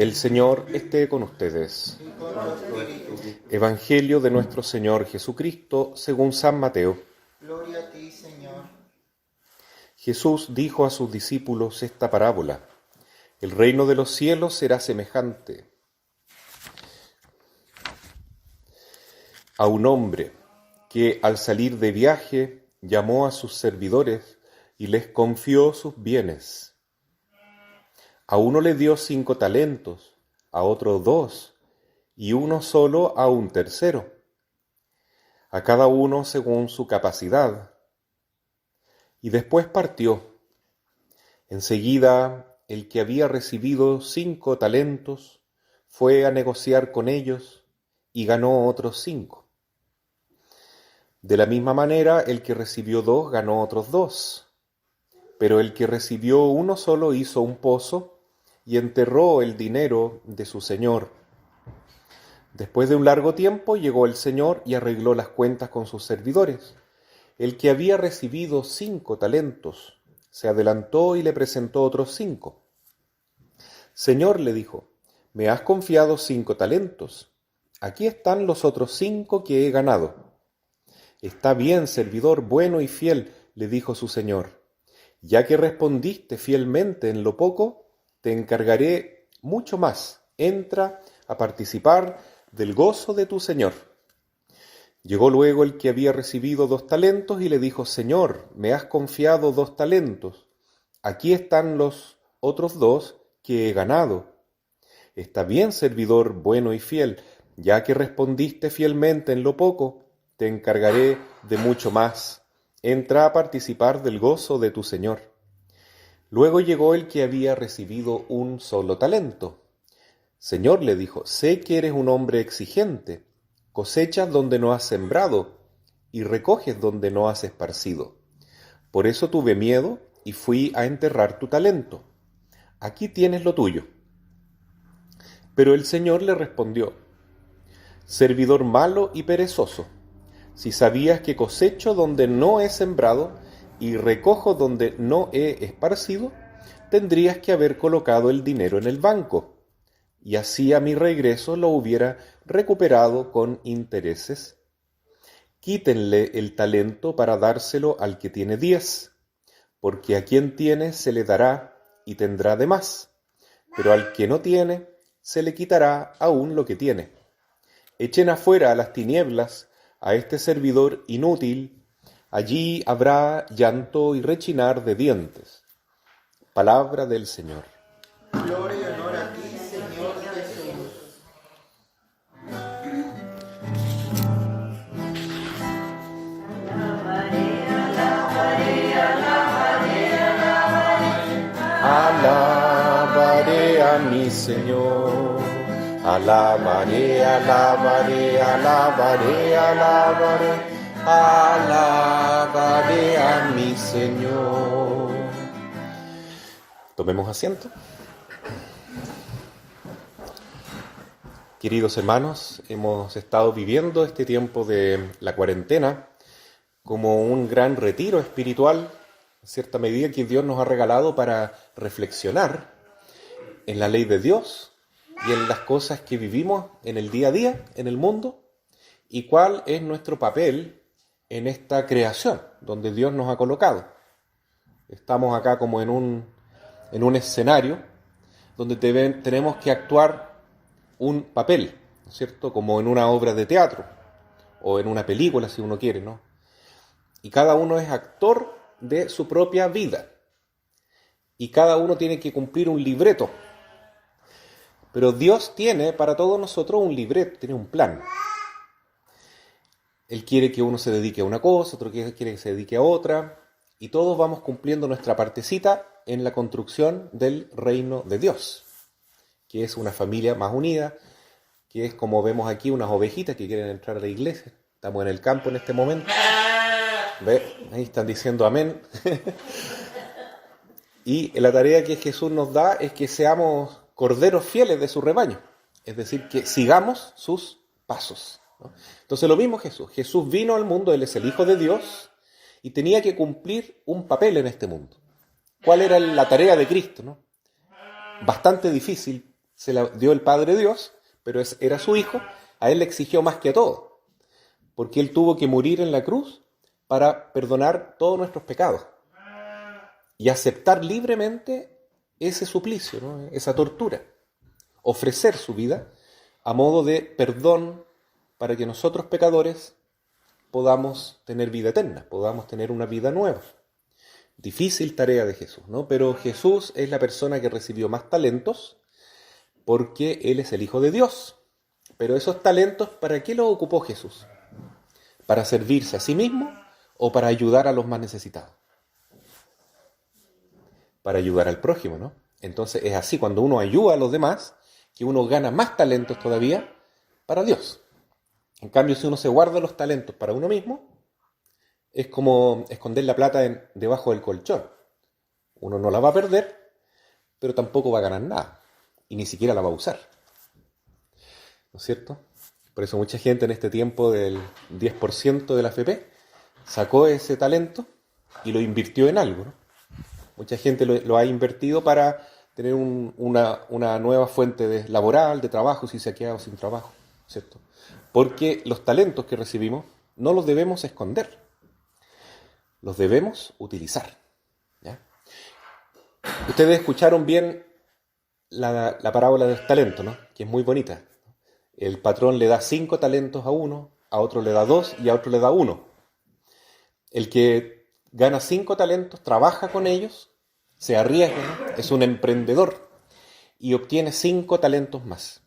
El Señor esté con ustedes. Evangelio de nuestro Señor Jesucristo según San Mateo. Gloria a ti, Señor. Jesús dijo a sus discípulos esta parábola: El reino de los cielos será semejante a un hombre que al salir de viaje llamó a sus servidores y les confió sus bienes. A uno le dio 5 talentos, a otro 2, y uno solo a un tercero, a cada uno según su capacidad. Y después partió. Enseguida, el que había recibido 5 talentos fue a negociar con ellos y ganó otros 5. De la misma manera, el que recibió 2 ganó otros 2. Pero el que recibió uno solo hizo un pozo y enterró el dinero de su señor. Después de un largo tiempo llegó el señor y arregló las cuentas con sus servidores. El que había recibido 5 talentos se adelantó y le presentó otros 5. Señor, le dijo, me has confiado 5 talentos. Aquí están los otros 5 que he ganado. Está bien, servidor bueno y fiel, le dijo su señor. Ya que respondiste fielmente en lo poco, te encargaré mucho más. Entra a participar del gozo de tu señor. Llegó luego el que había recibido 2 talentos y le dijo, Señor, me has confiado 2 talentos. Aquí están los otros 2 que he ganado. Está bien, servidor bueno y fiel. Ya que respondiste fielmente en lo poco, te encargaré de mucho más. Entra a participar del gozo de tu señor. Luego llegó el que había recibido un solo talento. Señor, le dijo, sé que eres un hombre exigente. Cosechas donde no has sembrado y recoges donde no has esparcido. Por eso tuve miedo y fui a enterrar tu talento. Aquí tienes lo tuyo. Pero el Señor le respondió, servidor malo y perezoso, si sabías que cosecho donde no he sembrado y recojo donde no he esparcido, tendrías que haber colocado el dinero en el banco, y así a mi regreso lo hubiera recuperado con intereses. Quítenle el talento para dárselo al que tiene 10, porque a quien tiene se le dará y tendrá de más, pero al que no tiene se le quitará aún lo que tiene. Echen afuera a las tinieblas a este servidor inútil. Allí habrá llanto y rechinar de dientes. Palabra del Señor. Gloria y honor a ti, Señor Jesús. Alabaré a mi Señor. Alabaré, alabaré, alabaré, alabaré. Alabaré a mi Señor. Tomemos asiento. Queridos hermanos, hemos estado viviendo este tiempo de la cuarentena como un gran retiro espiritual, en cierta medida que Dios nos ha regalado para reflexionar en la ley de Dios y en las cosas que vivimos en el día a día, en el mundo, y cuál es nuestro papel en esta creación donde Dios nos ha colocado. Estamos acá como en un escenario donde tenemos que actuar un papel, ¿no es cierto? Como en una obra de teatro o en una película, si uno quiere, ¿no? Y cada uno es actor de su propia vida. Y cada uno tiene que cumplir un libreto. Pero Dios tiene para todos nosotros un libreto, tiene un plan. Él quiere que uno se dedique a una cosa, otro quiere que se dedique a otra, y todos vamos cumpliendo nuestra partecita en la construcción del reino de Dios, que es una familia más unida, que es como vemos aquí unas ovejitas que quieren entrar a la iglesia. Estamos en el campo en este momento. ¿Ve? Ahí están diciendo amén. Y la tarea que Jesús nos da es que seamos corderos fieles de su rebaño, es decir, que sigamos sus pasos, ¿no? Entonces lo mismo Jesús. Jesús vino al mundo, Él es el Hijo de Dios y tenía que cumplir un papel en este mundo. ¿Cuál era la tarea de Cristo, no? Bastante difícil, se la dio el Padre Dios, pero era su hijo, a él le exigió más que todo, porque él tuvo que morir en la cruz para perdonar todos nuestros pecados y aceptar libremente ese suplicio, ¿no? Esa tortura, ofrecer su vida a modo de perdón para que nosotros pecadores podamos tener vida eterna, podamos tener una vida nueva. Difícil tarea de Jesús, ¿no? Pero Jesús es la persona que recibió más talentos porque Él es el Hijo de Dios. Pero esos talentos, ¿para qué los ocupó Jesús? ¿Para servirse a sí mismo o para ayudar a los más necesitados? Para ayudar al prójimo, ¿no? Entonces es así, cuando uno ayuda a los demás, que uno gana más talentos todavía para Dios. En cambio, si uno se guarda los talentos para uno mismo, es como esconder la plata debajo del colchón. Uno no la va a perder, pero tampoco va a ganar nada. Y ni siquiera la va a usar. ¿No es cierto? Por eso mucha gente en este tiempo del 10% de la AFP sacó ese talento y lo invirtió en algo, ¿no? Mucha gente lo ha invertido para tener una nueva fuente laboral, de trabajo, si se ha quedado sin trabajo, ¿cierto? Porque los talentos que recibimos no los debemos esconder, los debemos utilizar, ¿ya? Ustedes escucharon bien la parábola del talento, ¿no? Que es muy bonita. El patrón le da 5 talentos a uno, a otro le da 2 y a otro le da 1. El que gana 5 talentos, trabaja con ellos, se arriesga, ¿no? Es un emprendedor y obtiene 5 talentos más.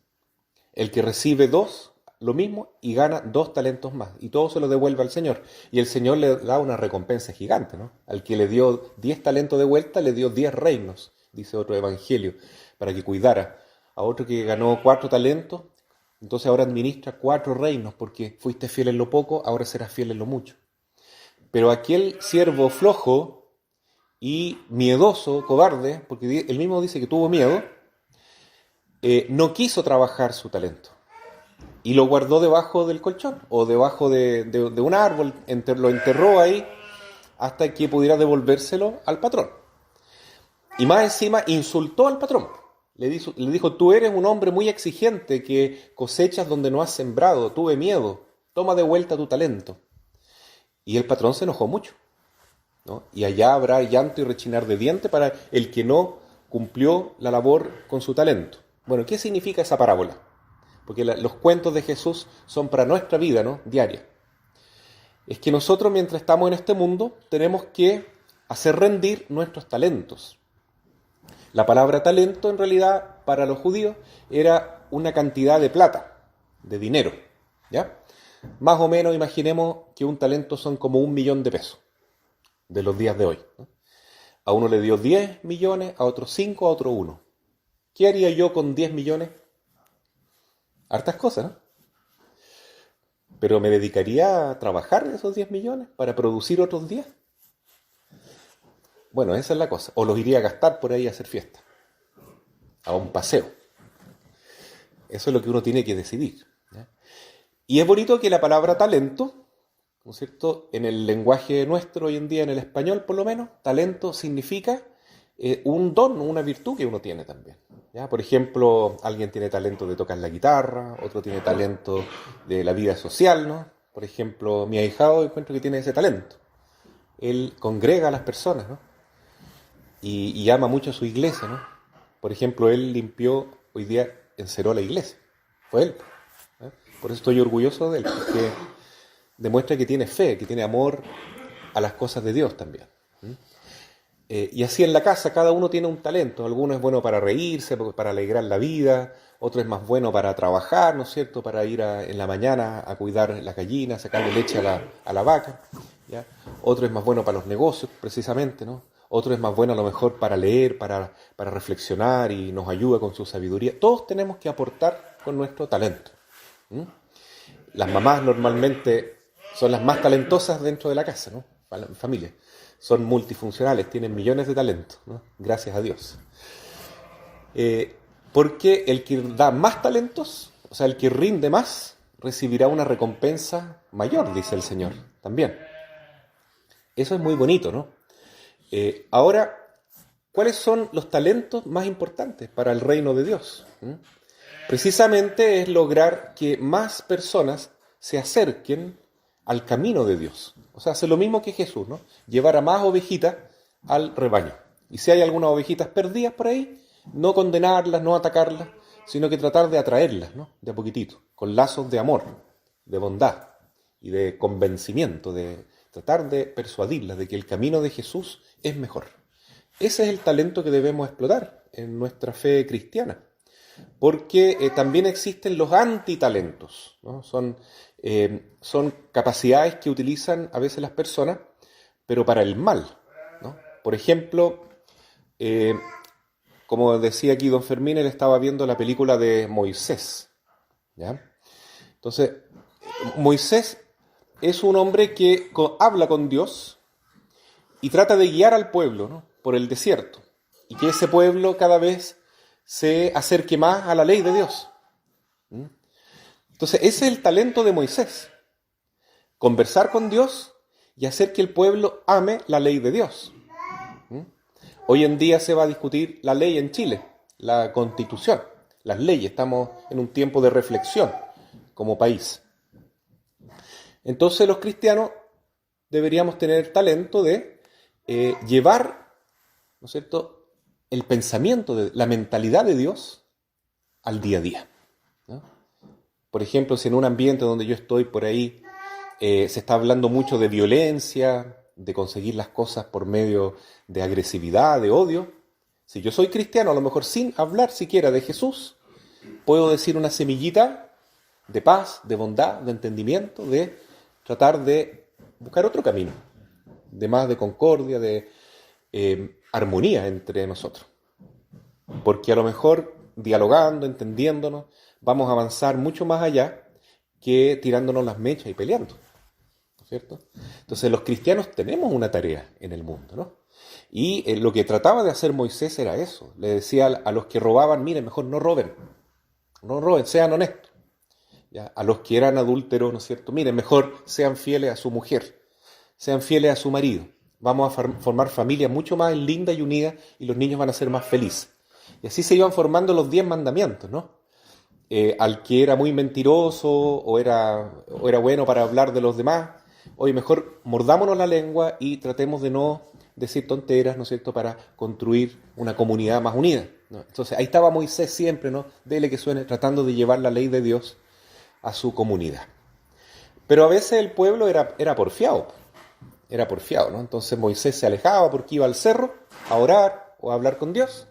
El que recibe 2, lo mismo, y gana 2 talentos más. Y todo se lo devuelve al Señor. Y el Señor le da una recompensa gigante, ¿no? Al que le dio 10 talentos de vuelta, le dio 10 reinos, dice otro evangelio, para que cuidara. A otro que ganó 4 talentos, entonces ahora administra 4 reinos, porque fuiste fiel en lo poco, ahora serás fiel en lo mucho. Pero aquel siervo flojo y miedoso, cobarde, porque él mismo dice que tuvo miedo, no quiso trabajar su talento. Y lo guardó debajo del colchón o debajo de un árbol, lo enterró ahí hasta que pudiera devolvérselo al patrón. Y más encima insultó al patrón. Le dijo, tú eres un hombre muy exigente que cosechas donde no has sembrado, tuve miedo, toma de vuelta tu talento. Y el patrón se enojó mucho, ¿no? Y allá habrá llanto y rechinar de dientes para el que no cumplió la labor con su talento. Bueno, ¿qué significa esa parábola? Porque los cuentos de Jesús son para nuestra vida, ¿no? Diaria. Es que nosotros, mientras estamos en este mundo, tenemos que hacer rendir nuestros talentos. La palabra talento, en realidad, para los judíos, era una cantidad de plata, de dinero, ¿ya? Más o menos, imaginemos que un talento son como 1 millón de pesos de los días de hoy, ¿no? A uno le dio 10 millones, a otro 5, a otro 1. ¿Qué haría yo con 10 millones? Hartas cosas, ¿no? Pero ¿me dedicaría a trabajar esos 10 millones para producir otros 10? Bueno, esa es la cosa. O los iría a gastar por ahí a hacer fiesta, a un paseo. Eso es lo que uno tiene que decidir, ¿ya? Y es bonito que la palabra talento, ¿no es cierto? En el lenguaje nuestro hoy en día, en el español por lo menos, talento significa un don, una virtud que uno tiene también, ¿ya? Por ejemplo, alguien tiene talento de tocar la guitarra, otro tiene talento de la vida social, ¿no? Por ejemplo, mi ahijado encuentro que tiene ese talento. Él congrega a las personas, ¿no? Y ama mucho a su iglesia, ¿no? Por ejemplo, él limpió, hoy día enceró la iglesia. Fue él, ¿eh? Por eso estoy orgulloso de él, porque demuestra que tiene fe, que tiene amor a las cosas de Dios también. Y así en la casa cada uno tiene un talento. Alguno es bueno para reírse, para alegrar la vida. Otro es más bueno para trabajar, ¿no es cierto? Para ir en la mañana a cuidar las gallinas, sacarle leche a la vaca, ¿ya? Otro es más bueno para los negocios, precisamente, ¿no? Otro es más bueno a lo mejor para leer, para reflexionar y nos ayuda con su sabiduría. Todos tenemos que aportar con nuestro talento. Las mamás normalmente son las más talentosas dentro de la casa, ¿no? Familia. Son multifuncionales, tienen millones de talentos, ¿no? Gracias a Dios. Porque el que da más talentos, o sea, el que rinde más, recibirá una recompensa mayor, dice el Señor, también. Eso es muy bonito, ¿no? Ahora, ¿cuáles son los talentos más importantes para el reino de Dios? Precisamente es lograr que más personas se acerquen al camino de Dios. O sea, hacer lo mismo que Jesús, ¿no? Llevar a más ovejitas al rebaño. Y si hay algunas ovejitas perdidas por ahí, no condenarlas, no atacarlas, sino que tratar de atraerlas, ¿no? De a poquitito, con lazos de amor, de bondad y de convencimiento, de tratar de persuadirlas de que el camino de Jesús es mejor. Ese es el talento que debemos explotar en nuestra fe cristiana. Porque también existen los antitalentos, ¿no? Son capacidades que utilizan a veces las personas, pero para el mal, ¿no? Por ejemplo, como decía aquí don Fermín, él estaba viendo la película de Moisés, ¿ya? Entonces, Moisés es un hombre que habla con Dios y trata de guiar al pueblo, ¿no? Por el desierto, y que ese pueblo cada vez se acerque más a la ley de Dios. Entonces, ese es el talento de Moisés. Conversar con Dios y hacer que el pueblo ame la ley de Dios. Hoy en día se va a discutir la ley en Chile, la Constitución, las leyes. Estamos en un tiempo de reflexión como país. Entonces, los cristianos deberíamos tener el talento de llevar, ¿no es cierto?, el pensamiento, la mentalidad de Dios al día a día, ¿no? Por ejemplo, si en un ambiente donde yo estoy por ahí se está hablando mucho de violencia, de conseguir las cosas por medio de agresividad, de odio, si yo soy cristiano, a lo mejor sin hablar siquiera de Jesús, puedo decir una semillita de paz, de bondad, de entendimiento, de tratar de buscar otro camino, de más de concordia, de armonía entre nosotros. Porque a lo mejor dialogando, entendiéndonos, vamos a avanzar mucho más allá que tirándonos las mechas y peleando, ¿no es cierto? Entonces los cristianos tenemos una tarea en el mundo, ¿no? Y lo que trataba de hacer Moisés era eso. Le decía a los que robaban, miren, mejor no roben, sean honestos. ¿Ya? A los que eran adúlteros, ¿no es cierto? Miren, mejor sean fieles a su mujer, sean fieles a su marido. Vamos a formar familias mucho más lindas y unidas y los niños van a ser más felices. Y así se iban formando los 10 mandamientos, ¿no? Al que era muy mentiroso o era bueno para hablar de los demás, oye, mejor mordámonos la lengua y tratemos de no decir tonteras, ¿no es cierto?, para construir una comunidad más unida, ¿no? Entonces ahí estaba Moisés siempre, ¿no? Dele que suene, tratando de llevar la ley de Dios a su comunidad. Pero a veces el pueblo era porfiado, ¿no? Entonces Moisés se alejaba porque iba al cerro a orar o a hablar con Dios,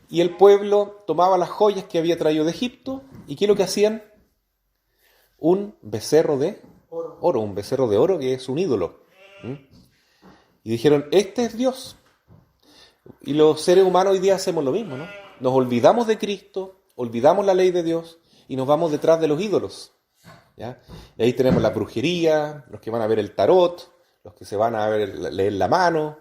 y el pueblo tomaba las joyas que había traído de Egipto, ¿y qué es lo que hacían? Un becerro de oro, un becerro de oro que es un ídolo. Y dijeron, este es Dios. Y los seres humanos hoy día hacemos lo mismo, ¿no? Nos olvidamos de Cristo, olvidamos la ley de Dios y nos vamos detrás de los ídolos, ¿ya? Y ahí tenemos la brujería, los que van a ver el tarot, los que se van a leer la mano,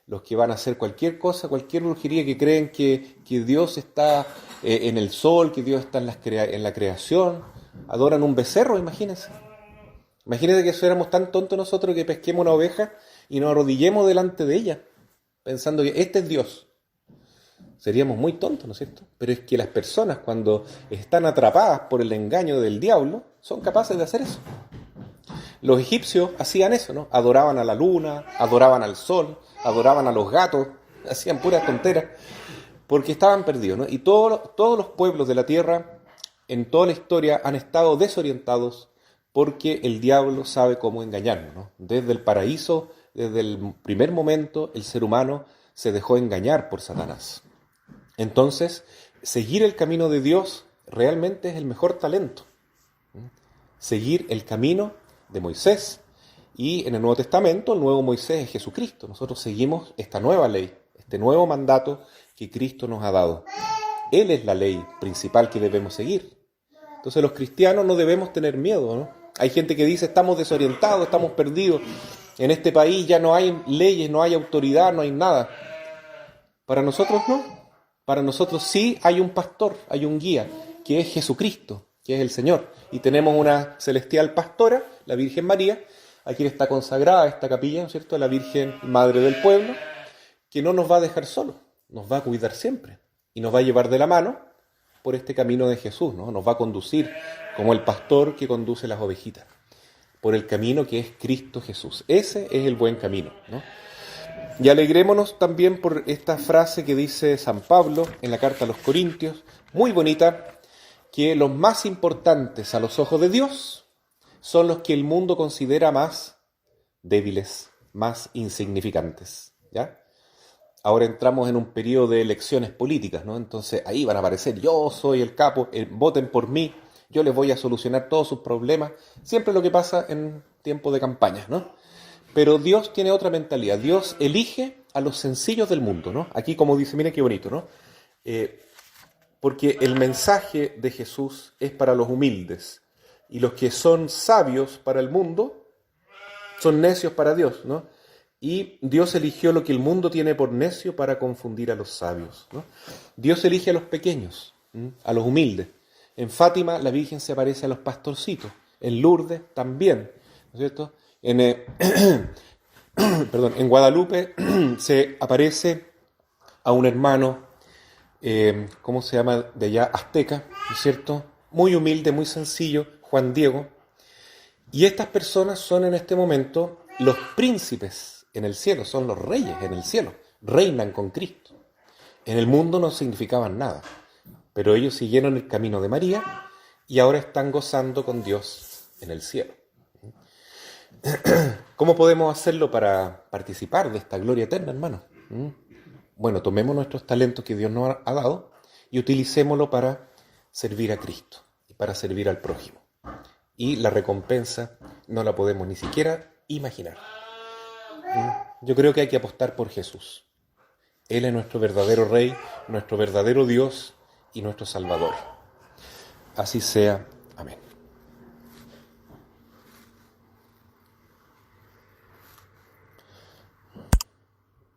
los que van a hacer cualquier cosa, cualquier brujería, que creen que Dios está en el sol, que Dios está en la creación. Adoran un becerro, imagínense. Imagínense que fuéramos tan tontos nosotros que pesquemos una oveja y nos arrodillemos delante de ella, pensando que este es Dios. Seríamos muy tontos, ¿no es cierto? Pero es que las personas, cuando están atrapadas por el engaño del diablo, son capaces de hacer eso. Los egipcios hacían eso, ¿no? Adoraban a la luna, adoraban al sol, adoraban a los gatos, hacían puras tonteras, porque estaban perdidos, ¿no? Y todos los pueblos de la tierra, en toda la historia, han estado desorientados porque el diablo sabe cómo engañarnos, ¿no? Desde el paraíso, desde el primer momento, el ser humano se dejó engañar por Satanás. Entonces, seguir el camino de Dios realmente es el mejor talento. Seguir el camino de Moisés. Y en el Nuevo Testamento, el nuevo Moisés es Jesucristo. Nosotros seguimos esta nueva ley, este nuevo mandato que Cristo nos ha dado. Él es la ley principal que debemos seguir. Entonces los cristianos no debemos tener miedo, ¿no? Hay gente que dice, estamos desorientados, estamos perdidos. En este país ya no hay leyes, no hay autoridad, no hay nada. Para nosotros no. Para nosotros sí hay un pastor, hay un guía, que es Jesucristo, que es el Señor. Y tenemos una celestial pastora, la Virgen María, a quien está consagrada esta capilla, ¿no es cierto?, la Virgen Madre del Pueblo, que no nos va a dejar solos. nos va a cuidar siempre y nos va a llevar de la mano por este camino de Jesús, ¿no? Nos va a conducir como el pastor que conduce las ovejitas, por el camino que es Cristo Jesús. Ese es el buen camino, ¿no? Y alegrémonos también por esta frase que dice San Pablo en la carta a los Corintios, muy bonita, que los más importantes a los ojos de Dios son los que el mundo considera más débiles, más insignificantes, ¿ya? Ahora entramos en un periodo de elecciones políticas, ¿no? Entonces ahí van a aparecer, yo soy el capo, voten por mí, yo les voy a solucionar todos sus problemas, siempre lo que pasa en tiempo de campañas, ¿no? Pero Dios tiene otra mentalidad, Dios elige a los sencillos del mundo, ¿no? Aquí como dice, miren qué bonito, ¿no? Porque el mensaje de Jesús es para los humildes, y los que son sabios para el mundo son necios para Dios, ¿no? Y Dios eligió lo que el mundo tiene por necio para confundir a los sabios, ¿no? Dios elige a los pequeños, a los humildes. En Fátima la Virgen se aparece a los pastorcitos, en Lourdes también, ¿no es cierto? En Guadalupe se aparece a un hermano, ¿cómo se llama? De allá, azteca, ¿no es cierto? Muy humilde, muy sencillo, Juan Diego. Y estas personas son en este momento los príncipes en el cielo, son los reyes en el cielo, reinan con Cristo. En el mundo no significaban nada, pero ellos siguieron el camino de María y ahora están gozando con Dios en el cielo. ¿Cómo podemos hacerlo para participar de esta gloria eterna, hermano? Bueno, tomemos nuestros talentos que Dios nos ha dado y utilicémoslo para servir a Cristo y para servir al prójimo. Y la recompensa no la podemos ni siquiera imaginar. Yo creo que hay que apostar por Jesús. Él es nuestro verdadero Rey, nuestro verdadero Dios y nuestro Salvador. Así sea.